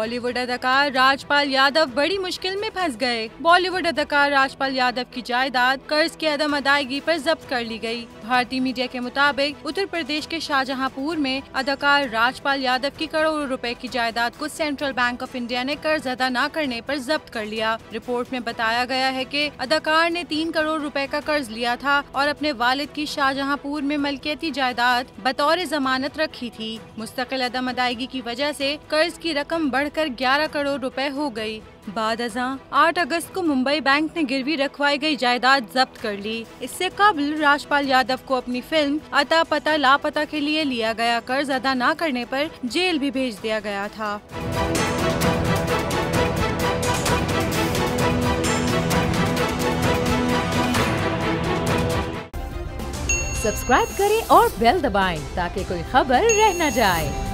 बॉलीवुड अदाकार राजपाल यादव बड़ी मुश्किल में फंस गए। बॉलीवुड अदाकार राजपाल यादव की जायदाद कर्ज की अदम अदायगी पर जब्त कर ली गई। भारतीय मीडिया के मुताबिक उत्तर प्रदेश के शाहजहांपुर में अदाकार राजपाल यादव की करोड़ों रुपए की जायदाद को सेंट्रल बैंक ऑफ इंडिया ने कर्ज अदा न करने पर जब्त कर लिया। रिपोर्ट में बताया गया है कि अदाकार ने 3 करोड़ रुपए का कर्ज लिया था और अपने वालिद की शाहजहांपुर में मलकियती जायदाद बतौर जमानत रखी थी। मुस्तकिल अदम अदायगी की वजह से कर्ज की रकम बढ़कर 11 करोड़ रुपए हो गई। बाद अज़ां 8 अगस्त को मुंबई बैंक ने गिरवी रखवाई गई जायदाद जब्त कर ली। इससे कबल राजपाल यादव को अपनी फिल्म अता पता लापता के लिए लिया गया कर्ज अदा न करने पर जेल भी भेज दिया गया था। सब्सक्राइब करें और बेल दबाएं ताकि कोई खबर रह न जाए।